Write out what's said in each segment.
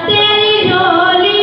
तेरी झोली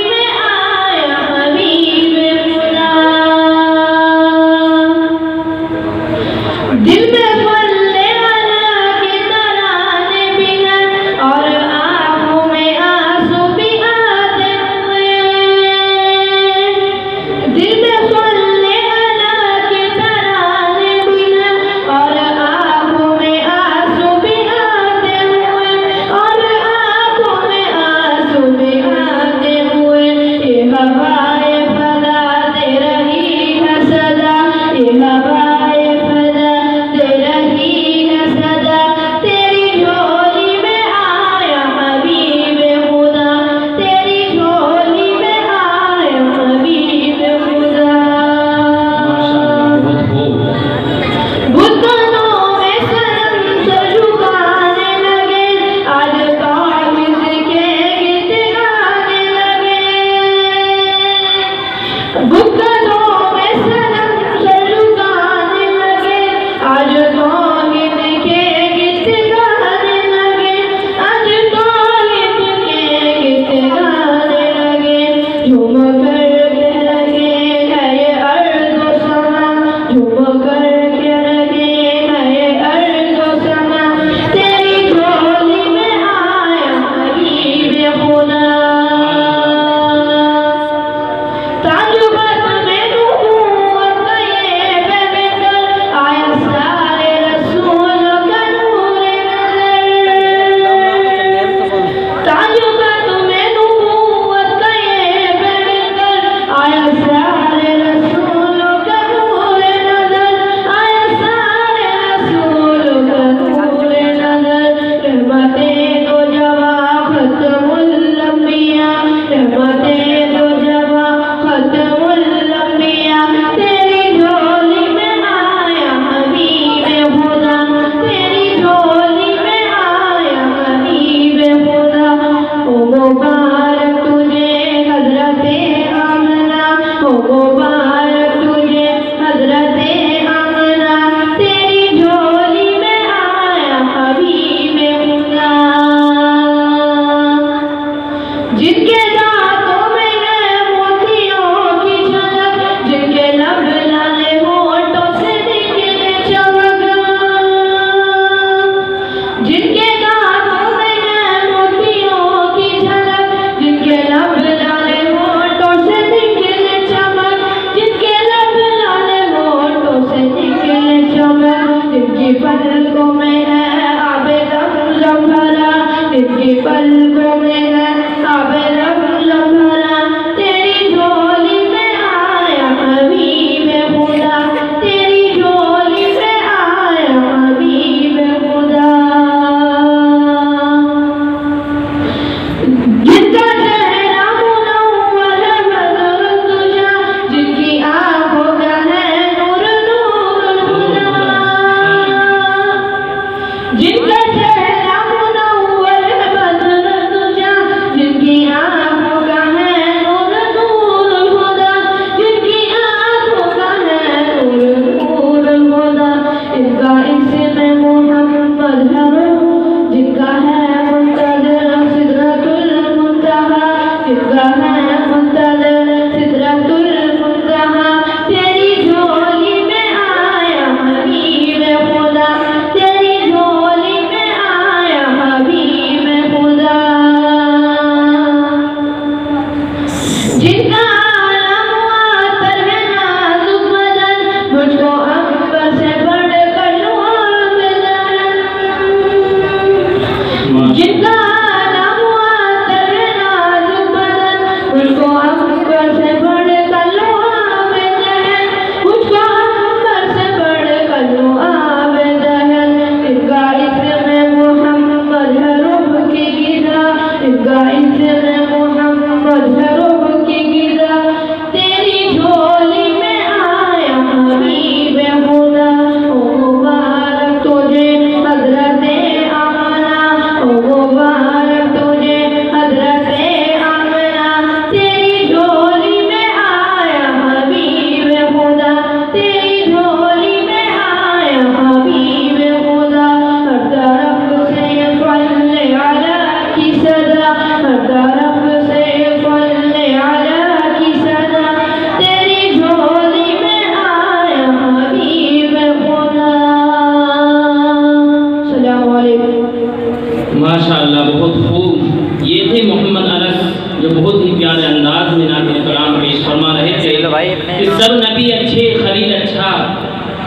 सब नबी अच्छे खलील अच्छा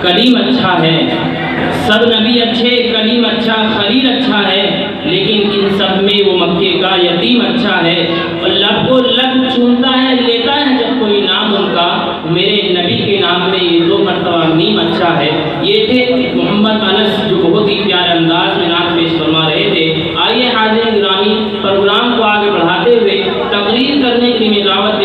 कलीम अच्छा है, सब नबी अच्छे कलीम अच्छा खलील अच्छा है, लेकिन इन सब में वो मक्के का यतीम अच्छा है। और लब को लब चूमता है, लेता है जब कोई नाम उनका, मेरे नबी के नाम में ये 2 मरतबा नीम अच्छा है। ये थे मोहम्मद अनस जो बहुत ही प्यारे अंदाज में नात पेश फरमा रहे थे। आइए हाज़िर गिरामी, प्रोग्राम को आगे बढ़ाते हुए तकरीर करने के लिए दावत